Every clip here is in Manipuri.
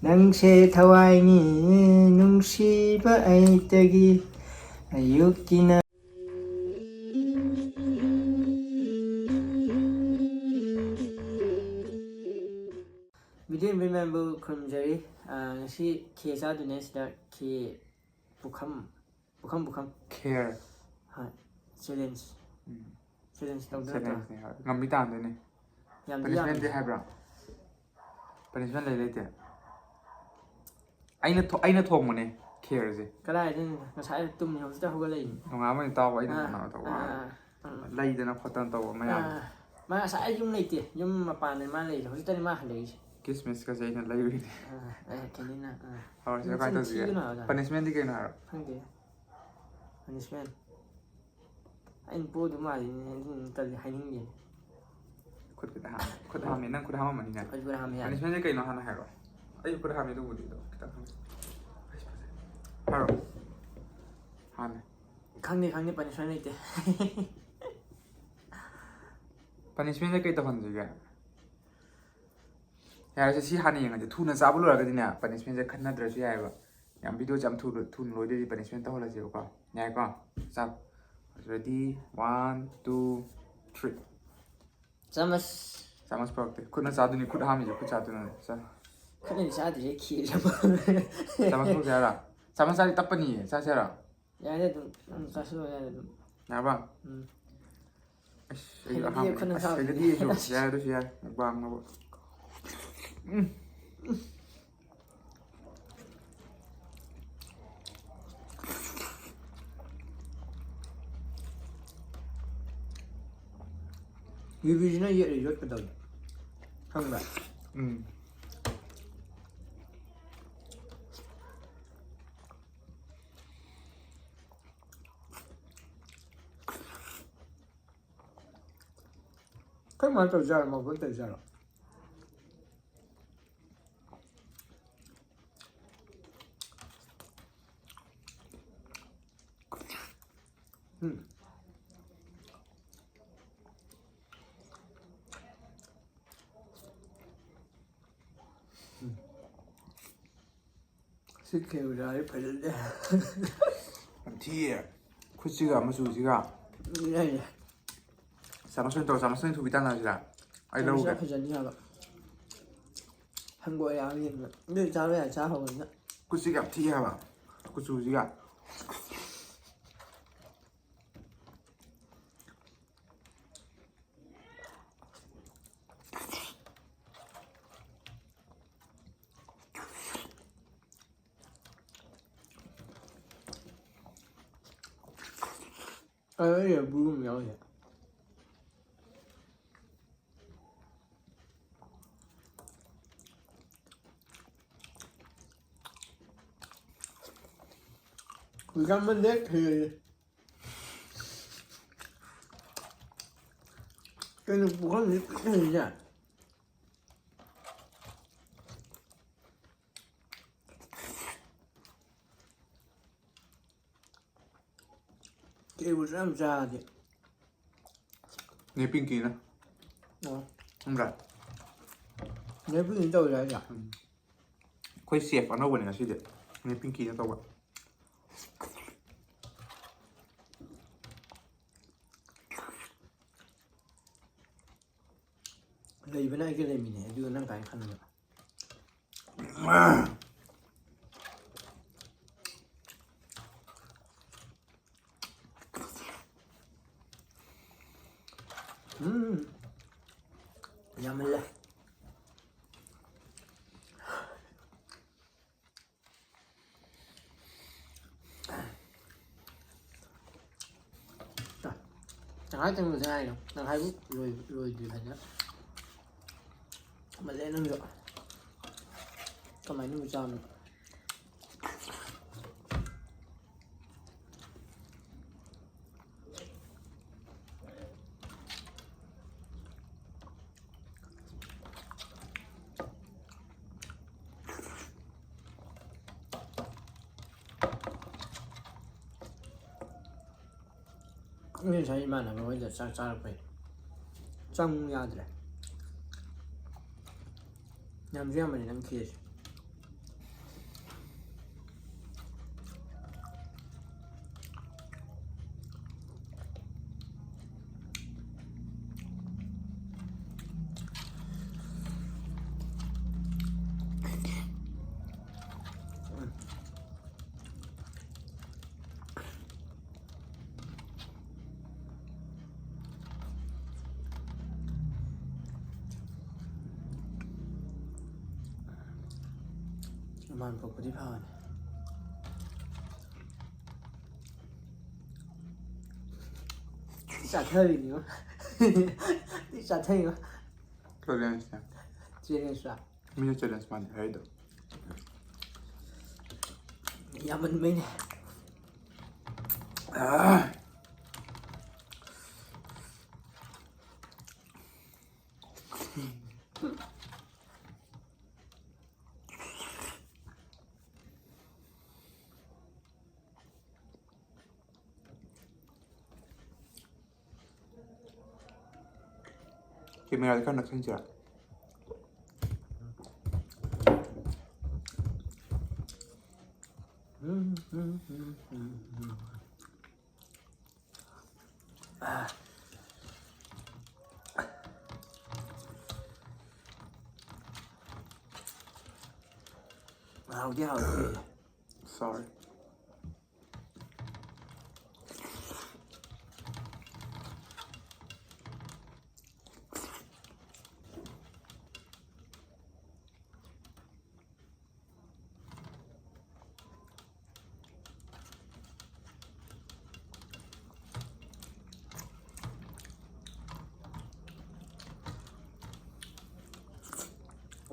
ꯅꯪꯁꯦ ꯊꯋꯥꯏꯅꯤ ꯅꯨꯡꯁꯤꯕ ꯑꯩꯇꯒꯤ ꯑꯌꯨꯛꯀꯤꯅ ꯚꯤꯗꯤꯑꯣ ꯏꯟꯚꯤ ꯃꯌꯥꯝꯕꯨ ꯈꯨꯔꯨꯝꯖꯔꯤ ꯉꯁꯤ ꯈꯦ ꯆꯥꯗꯣꯏꯅꯦ ꯁꯤꯗ ꯈꯦ ꯄꯨꯈꯝ ꯈꯦꯔ ꯍꯣꯏ ꯆꯦꯂꯦꯟꯖ ꯇꯧꯗꯣꯏ ꯅꯠꯇ꯭ꯔꯣ ꯆꯦꯂꯦꯟꯖꯅꯤ ꯍꯣꯏ ꯉꯝꯕꯤ ꯇꯥꯟꯗꯣꯏꯅꯦ ꯌꯥꯝꯗꯤ ꯄꯅꯤꯁꯃꯦꯟꯗꯤ ꯍꯥꯏꯕ꯭ꯔꯥ ꯄꯅꯤꯁꯃꯦꯟ ꯂꯩꯇꯦ ꯑꯩꯅ ꯊꯣꯡꯕꯅꯦ ꯈꯦꯔꯁꯦ ꯀꯗꯥꯏꯗꯩꯅꯣ ꯉꯁꯥꯏ ꯇꯨꯝꯃꯤ ꯍꯧꯖꯤꯛꯇ ꯍꯧꯒꯠꯂꯛꯏꯅꯤ ꯅꯣꯡꯉꯥꯟꯕ ꯇꯥꯎꯕ ꯑꯩꯅ ꯍꯣꯠꯅꯕ ꯇꯧꯕ ꯂꯩꯗꯅ ꯈꯣꯠꯇꯅ ꯇꯧꯕ ꯃꯌꯥꯝ ꯃꯥ ꯉꯁꯥꯏ ꯌꯨꯝ ꯂꯩꯇꯦ ꯌꯨꯝ ꯃꯄꯥꯟꯗ ꯃꯥ ꯂꯩꯔꯤꯁꯦ ꯍꯧꯖꯤꯛꯇꯅꯤ ꯃꯥ ꯍꯜꯂꯛꯏꯁꯦ ꯀꯤꯁꯃꯤꯁꯀꯁꯦ ꯑꯩꯅ ꯂꯩꯔꯨꯏꯅꯦ ꯀꯩꯅꯤꯅ ꯍꯧꯔꯁꯤꯔ ꯀꯃꯥꯏꯅ ꯇꯧꯁꯤꯒꯦ ꯄꯅꯤꯁꯃꯦꯟꯗꯤ ꯀꯩꯅꯣ ꯍꯥꯏꯔꯣ ꯈꯪꯗꯦ ꯄꯅꯤꯁꯃꯦꯟ ꯑꯩꯅ ꯄꯣꯗꯧ ꯃꯥꯜꯂꯤꯅꯦ ꯑꯗꯨꯅ ꯇꯜꯂꯤ ꯍꯥꯏꯅꯤꯡꯉꯦ ꯈꯨꯠ ꯍꯥꯝꯃꯦ ꯅꯪ ꯈꯨꯠ ꯍꯥꯝꯃꯝꯃꯅꯤꯅꯦ ꯄꯅꯤꯁꯃꯦꯟꯁꯦ ꯀꯩꯅꯣ ꯍꯥꯟꯅ ꯍꯥꯏꯔꯣ ꯑꯩ ꯈꯨꯠ ꯍꯥꯝꯃꯦ ꯑꯗꯨꯕꯨꯗꯤ ꯈꯤꯇꯪ ꯍꯥꯏꯔꯣ ꯍꯥꯟꯅ ꯈꯪꯗꯦ ꯄꯅꯤꯁꯃꯦꯟ ꯂꯩꯇꯦ ꯄꯅꯤꯁꯃꯦꯟꯁꯦ ꯀꯩ ꯇꯧꯍꯟꯁꯤꯒꯦ ꯌꯥꯔꯁꯦ ꯁꯤ ꯍꯥꯟꯅ ꯌꯦꯡꯉꯁꯦ ꯊꯨꯅ ꯆꯥꯕ ꯂꯣꯏꯔꯒꯗꯤꯅꯦ ꯄꯅꯤꯁꯃꯦꯟꯁꯦ ꯈꯟꯅꯗ꯭ꯔꯁꯨ ꯌꯥꯏꯑꯕ ꯌꯥꯝ ꯚꯤꯗꯤꯑꯣꯁꯦ ꯌꯥꯝ ꯊꯨꯅ ꯂꯣꯏꯗꯣꯏꯗꯤ ꯄꯅꯤꯁꯃꯦꯟ ꯇꯧꯍꯜꯂꯁꯦꯕꯀꯣ ꯌꯥꯏꯀꯣ ꯆꯥꯛ ꯔꯦꯗꯤ 1 2 3 ꯆꯥꯃꯁ ꯄꯨꯔꯛꯇꯦ ꯈꯨꯠꯅ ꯆꯥꯗꯣꯏꯅꯤ ꯈꯨꯠ ꯍꯥꯝꯃꯤꯁꯦ ꯈꯨꯠ ꯆꯥꯗꯣꯏꯅꯤ ꯈꯨꯠꯅꯗꯤ ꯆꯥꯗ꯭ꯔꯤꯁꯦ ꯈꯦꯔ ꯆꯥꯃꯁ ꯄꯨꯔꯛꯁꯦ ꯍꯥꯏꯔꯣ ꯆꯥꯃꯁ ꯆꯥꯗꯤ ꯇꯞꯄꯅꯤꯌꯦ ꯆꯥꯁꯦ ꯍꯥꯏꯔꯣ ꯌꯥꯔꯦ ꯑꯗꯨꯝ ꯆꯥꯁꯤꯜꯂꯣ ꯌꯥꯔꯦ ꯑꯗꯨꯝ ꯌꯥꯔꯕ ꯑꯁ ꯑꯩꯁꯨ ꯑꯍꯥꯟꯕꯅꯦ ꯑꯁ ꯍꯩꯅꯗꯤ ꯑꯩꯁꯨ ꯌꯥꯔꯦ ꯑꯗꯨꯁꯨ ꯌꯥꯔꯦ ꯃꯨꯛꯕꯥꯡꯅꯕꯨ ꯌꯨꯕꯤꯁꯤꯅ ꯌꯦꯠꯂ ꯌꯣꯠꯀꯗꯧꯅꯤ ꯈꯪꯕ꯭ꯔꯥ ꯀꯔꯝꯍꯥꯏꯅ ꯇꯧꯖꯥꯔꯣ ꯃꯈꯣꯏ ꯇꯧꯖꯥꯔꯣ ꯁꯤ ꯀꯦꯃꯦꯔꯥꯁꯦ ꯐꯖꯗꯦ ꯌꯥꯝ ꯊꯤꯌꯦ ꯈꯨꯠꯁꯤꯒ ꯃꯆꯨꯁꯤꯒ ꯆꯥꯃꯁ ꯑꯣꯏꯅ ꯇꯧꯔ ꯆꯥꯃꯁ ꯑꯣꯏꯅ ꯊꯨꯕꯤ ꯇꯥꯟꯅꯁꯤꯔꯥ ꯑꯩ ꯂꯧꯒꯦ ꯐꯖꯅꯤ ꯍꯥꯏꯕ ꯍꯪꯒꯣꯏ ꯌꯥꯝ ꯌꯦꯡꯕ ꯑꯗꯨ ꯆꯥꯕ ꯌꯥꯏ ꯆꯥ ꯍꯧꯕꯅꯤꯅ ꯈꯨꯠꯁꯤꯒ ꯌꯥꯝ ꯊꯤ ꯍꯥꯏꯕ ꯀꯨꯆꯨꯁꯤꯒ ꯑꯩ ꯕꯨꯝ ꯌꯥꯎꯔꯤ ꯍꯧꯖꯤꯛꯀꯥꯟ ꯈꯦꯔ 그래도 그건 이제 깨고 좀 자지. 내 핑키나. 뭔가. 내 핑키 또 자자. 거의 CF 안 하고 있는 시대. 내 핑키나 또 봐. 레이브나 이게 레미네. 이거 난 가야 하는 거. 야물래. 자, 장할 때는 생각해요. 난 할부 로이 하냐. mà lên nữa cái máy nó tròn cũng như thấy mà là bây giờ sao phải trong nhà rồi làm riêng mình đang kia Man pokpudi phawan. Chả thơi nữa. Chả thơi nữa. challenge nha Chưa nên sao. mình challenge mà thấy được Dạ mình nè. camera kan nak senja Hào chứ hào. sorry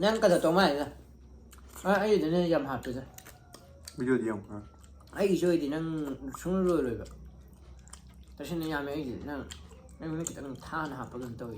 Nên cái chỗ mày nè. Ấy thì nên dầm hạt rồi. video gì không hả Ấy chơi thì năng xuống rồi rồi. Tại sao nhà mày ấy năng mấy cái thằng than hạt bao tôi.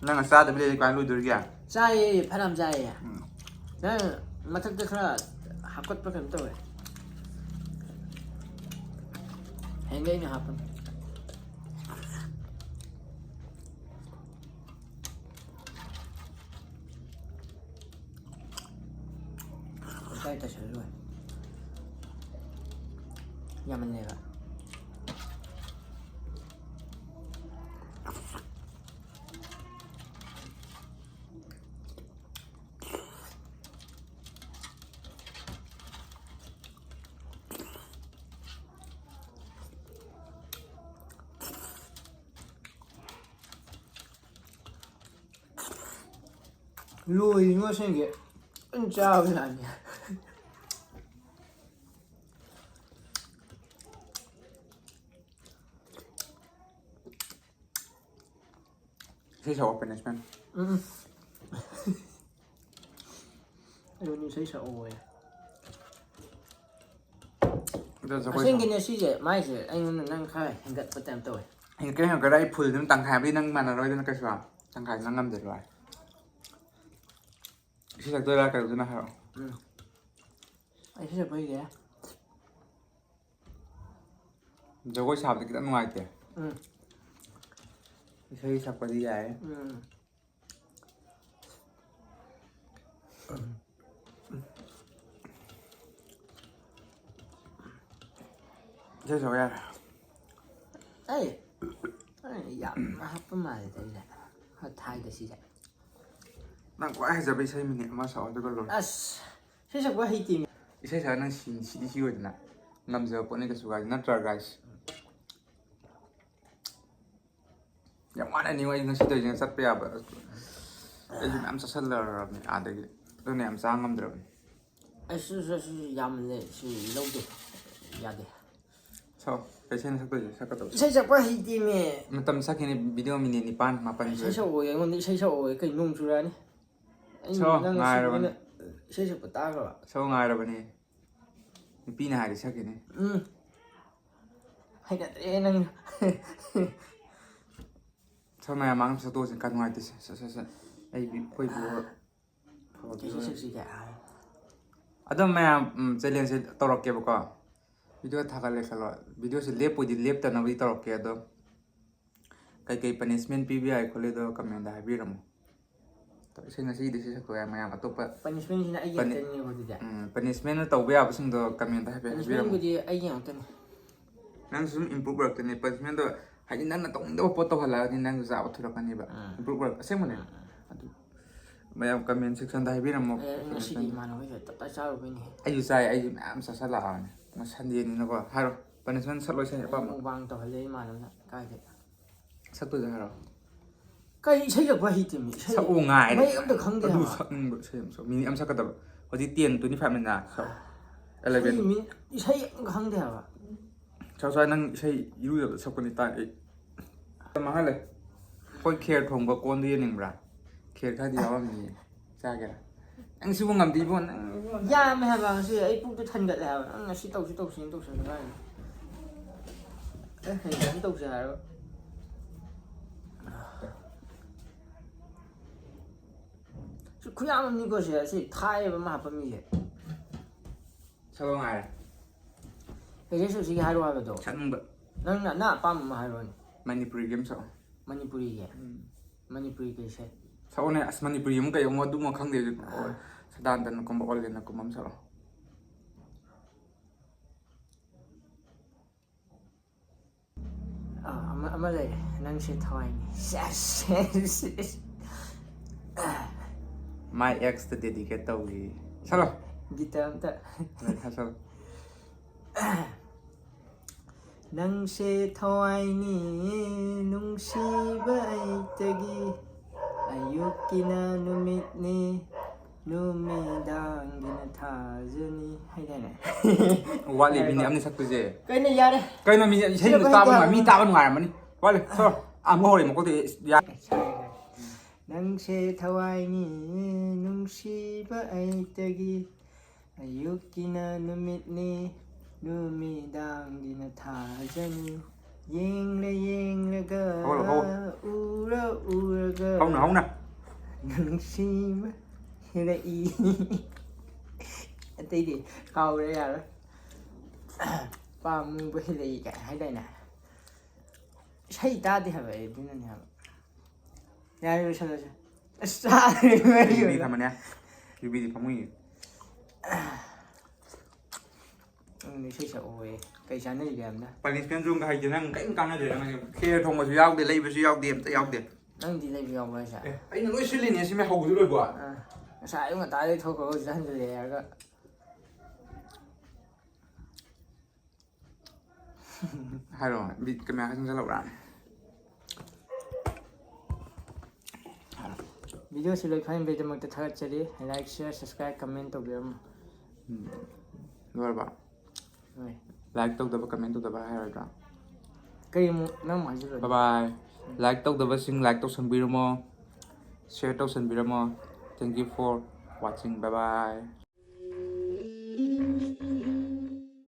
nang sa da bile kan lu dur gya Sai phải làm sai à? Nè mà thật ra hạt quất bao tôi. Hẹn đây nè hạt. Cái ta sửa rồi. Nhà mình này rồi. Lùi nó xem kìa. Anh chào cái này. Thế sao punishment Như thấy sợ ôi. đó sao Xin cái này xí dễ, mai dễ, anh đang khai, anh gật có tem tôi. anh cái hàng cái đấy full nó tăng hai đi nang mà nó rồi nó cái sao tăng hai nó ngâm được rồi khi tôi ra cái nó hả Anh sẽ bây giờ. giờ có sạp thì cái ngoài kìa khi sạp qua đi vậy thế sao vậy Ê, dạ, nó hấp cái mà thì là hơi thay cái gì vậy? nang quá giờ bây giờ mình niệm mà sợ tôi có lỗi thế sao quá hay tìm? thế sao nang xin rồi nè ngâm giờ bọn này cái số nó trở guys yang mana nih wajah nasi tuh jangan sampai apa jadi am sasal lah ada gitu tuh nih am sangam dulu Yam này, lâu được, dạ được. so pasien satu aja saya kata Thế sao quá hay tìm nè? macam sak ini video mini ni pan mapan Thế sao rồi, anh đi thế sao rồi, cái nung chưa ra nè? so ngai rồi bạn thế sao bắt ta rồi? so ngai rồi bạn này pin hai cái sak ini Hay là em đang so này mang satu aja kan ngai tis sa ai koi bu cái gì cả? ada maya challenge torok ke baka video thakale khalo video se lep podi lep ta nabi torok ke do kai punishment pbi khole do comment da bi ram to se ngasi de se ko ya maya atopa Punishment sih nak ayam tanya kau tidak. punishment tau ba basing do comment da bi Punishment kau dia ayam tanya. nang sum improve work ni punishment do haji nan na tong do poto hala ni nang za othura kan ni ba improve work ase mone adu maya comment section da bi ram mo Nasi di mana kau tak tahu sao begini. ayu sai ayu am sa sala ma sandi ni no ko haro punishment sa loi sai pa mo Bang tahu leh mana nak kau je. satu ja haro ꯀꯩ ꯏꯁꯩ ꯁꯛꯄ ꯍꯩꯇꯦꯃꯤ ꯏꯁꯩ ꯁꯛꯎ ꯉꯥꯏꯔꯦ ꯃꯌꯦꯛ ꯑꯝꯇ ꯈꯪꯗꯦ ꯑꯗꯨ ꯍꯥꯏꯕ ꯁꯛꯅꯤꯡꯕ ꯏꯁꯩ ꯑꯃ ꯁꯛ ꯃꯤꯅꯤꯠ ꯑꯃ ꯁꯛꯀꯗꯕ ꯍꯧꯖꯤꯛ 10:25 ꯃꯤꯅꯤꯠ ꯁꯛ 11 ꯏꯁꯩ ꯑꯝꯇ ꯈꯪꯗꯦ ꯍꯥꯏꯕ ꯁ꯭ꯋꯥꯏ ꯅꯪ ꯏꯁꯩ ꯏꯔꯨꯖꯕ ꯁꯛꯄꯅꯤ ꯇꯥꯏ ꯑꯩ ꯃꯥꯍꯜꯂꯦ ꯑꯩꯈꯣꯏ ꯈꯦꯔ ꯊꯣꯡꯕ ꯀꯣꯟꯗꯨ ꯌꯦꯡꯅꯤꯡꯕ꯭ꯔꯥ ꯈꯦꯔ ꯈꯔꯗꯤ ꯌꯥꯎꯔꯝꯅꯤꯌꯦ ꯆꯥꯒꯦꯔꯥ ꯅꯪ ꯁꯤꯕꯨ ꯉꯝꯗꯦ ꯏꯕꯣ ꯅꯪ ꯌꯥꯝꯃꯦ ꯍꯥꯏꯕ ꯉꯁꯤ ꯑꯩ ꯄꯨꯛꯇꯨ ꯊꯟꯒꯠꯂꯦ ꯍꯥꯏꯕ ꯅꯪ ꯉꯁꯤ ꯇꯧꯁꯤꯅ ꯍꯥꯏꯅ ꯍꯌꯦꯡ ꯇꯧꯁꯦ ꯍꯥꯏꯔꯒ ꯁꯤ ꯈꯨꯌꯥꯝ ꯑꯃꯅꯤꯀꯣ ꯁꯤ ꯊꯥꯏꯑꯕ ꯑꯃ ꯍꯥꯞꯄꯝꯃꯤꯁꯦ ꯁꯛꯂꯣ ꯉꯥꯏꯔꯦ ꯀꯩꯀꯩ ꯁꯤꯒꯤ ꯍꯥꯏꯔꯣ ꯍꯥꯏꯕꯗꯣ ꯁꯛꯅꯤꯡꯕ ꯅꯪꯅ ꯑꯄꯥꯝꯕ ꯑꯃ ꯍꯥꯏꯔꯣꯅꯦ ꯃꯅꯤꯄꯨꯔꯤ ꯒꯦꯝ ꯁꯛꯑꯣ ꯃꯅꯤꯄꯨꯔꯤꯒꯤ ꯃꯅꯤꯄꯨꯔꯤ ꯏꯁꯩ ꯁꯛꯑꯣꯅꯦ ꯑꯁ ꯃꯅꯤꯄꯨꯔꯤ ꯑꯃꯨꯛ ꯀꯩ ꯑꯃꯨꯛ ꯑꯗꯨꯃ ꯈꯪꯗꯦ ꯁꯗꯥꯟꯗꯅꯀꯨꯝꯕ ꯑꯣꯜꯂꯦꯅꯀꯨꯝꯕ ꯑꯃ ꯁꯛꯑꯣ ꯑꯃ ꯂꯩꯔꯦ ꯅꯪꯁꯦ ꯊꯋꯥꯏꯅꯤ ꯃꯥꯏ ꯑꯦꯛꯁꯇ ꯗꯦꯗꯤꯀꯦꯠ ꯇꯧꯏ ꯁꯛꯂꯣ ꯒꯤꯇ ꯑꯝꯇ ꯁꯛꯂꯣ ꯅꯪꯁꯦ ꯊꯋꯥꯏꯅꯤ ꯅꯨꯡꯁꯤꯕ ꯑꯩꯇꯒꯤ ꯑꯌꯨꯛꯀꯤꯅ ꯅꯨꯃꯤꯠꯅꯤ ꯅꯨꯃꯤꯗꯥꯡꯒꯤꯅ ꯊꯥꯖꯅꯤ ꯍꯥꯏꯗꯥꯏꯅꯦ ꯋꯥꯠꯂꯤ ꯃꯤꯅꯤꯠ ꯑꯃꯅꯤ ꯁꯛꯇꯣꯏꯁꯦ ꯀꯩꯅꯣ ꯌꯥꯔꯦ ꯀꯩꯅꯣ ꯏꯁꯩ ꯇꯥꯕ ꯅꯨꯡꯉꯥꯏ ꯃꯤ ꯇꯥꯕ ꯅꯨꯡꯉꯥꯏꯔꯝꯃꯅꯤ ꯋꯥꯠꯂꯤ ꯁꯛꯑꯣ ꯑꯃꯨꯛ ꯍꯧꯔꯦ ꯃꯀꯣꯛꯇꯤ ꯅꯪꯁꯦ ꯊꯋꯥꯏꯅꯤ ꯅꯨꯡꯁꯤꯕ ꯑꯩꯇꯒꯤ ꯑꯌꯨꯛꯀꯤꯅ ꯅꯨꯃꯤꯠꯅꯤ ꯅꯨꯃꯤꯗꯥꯡꯒꯤꯅ ꯊꯥꯖꯅꯤ ꯌꯦꯡꯂꯒ ꯎꯔꯒ ꯍꯧꯅ ꯅꯨꯡꯁꯤꯕ ꯍꯦꯔꯛꯏ ꯑꯇꯩꯗꯤ ꯀꯥꯎꯔꯦ ꯌꯥꯔꯣꯏ ꯄꯥꯝꯃꯨꯕ ꯍꯦꯜꯂꯛꯏ ꯀꯥꯏ ꯍꯥꯏꯗꯥꯏꯅꯦ ꯏꯁꯩ ꯇꯥꯗꯦ ꯍꯥꯏꯕ ꯑꯩ ꯑꯗꯨꯅꯅꯦ ꯍꯥꯏꯕ ꯌꯥꯔꯦ ꯂꯣꯏꯁꯜꯂꯁꯦ ꯑꯁ ꯌꯨꯕꯤ ꯊꯝꯃꯅꯦ ꯌꯨꯕꯤꯗꯤ ꯐꯃꯨꯏ ꯏꯁꯩ ꯁꯛꯑꯣꯌꯦ ꯀꯩ ꯆꯥꯅꯔꯤꯒꯦ ꯌꯥꯝꯅ ꯄꯅꯤꯁꯃꯦꯟꯁꯨ ꯍꯩꯇꯦ ꯅꯪ ꯀꯔꯤꯝ ꯀꯥꯟꯅꯗꯦ ꯅꯪ ꯈꯦꯔ ꯊꯣꯡꯕꯁꯨ ꯌꯥꯎꯗꯦ ꯂꯩꯕꯁꯨ ꯌꯥꯎꯗꯦ ꯑꯝꯇ ꯌꯥꯎꯗꯦ ꯅꯪꯗꯤ ꯂꯩꯕ ꯌꯥꯎꯕ꯭ꯔꯥ ꯍꯥꯏꯁꯦ ꯑꯩꯅ ꯂꯣꯏ ꯁꯤꯜꯂꯤꯅꯦ ꯁꯤ ꯃ ꯍꯧꯕꯗꯨ ꯂꯣꯏꯕꯣ ꯉꯁꯥꯏ ꯑꯌꯨꯛ ꯉꯟꯇꯥꯗꯩ ꯊꯣꯛꯈ꯭ꯔꯒ ꯍꯧꯖꯤꯛ ꯍꯟꯖꯤꯜꯂꯛꯑꯦ ꯍꯥꯏꯔꯒ ꯍꯥꯏꯔꯣ ꯕꯤꯠ ꯀꯃꯥꯏꯅ ꯆꯪꯁꯤꯜꯂꯛꯕ꯭ꯔꯥ ꯚꯤꯗꯤꯑꯣꯁꯤ ꯂꯣꯏꯐꯅꯕꯒꯤꯗꯃꯛꯇ ꯊꯥꯒꯠꯆꯔꯤ ꯂꯥꯏꯛ ꯁꯤꯌꯔ ꯁꯕꯁꯀ꯭ꯔꯥꯏꯕ ꯀꯃꯦꯟ ꯇꯧꯕꯤꯔꯝꯃꯣ ꯂꯣꯏꯔꯕ ꯍꯣꯏ ꯂꯥꯏꯛ ꯇꯧꯗꯕ ꯀꯃꯦꯟ ꯇꯧꯗꯕ ꯍꯥꯏꯔꯣꯏꯗ꯭ꯔꯥ ꯀꯔꯤ ꯑꯃꯨꯛ ꯅꯪ ꯍꯥꯏꯖꯤꯜꯂꯣ ꯕꯥꯏ ꯂꯥꯏꯛ ꯇꯧꯗꯕꯁꯤꯡ ꯂꯥꯏꯛ ꯇꯧꯁꯟꯕꯤꯔꯝꯃꯣ ꯁꯤꯌꯔ ꯇꯧꯁꯟꯕꯤꯔꯝꯃꯣ thank you for watching by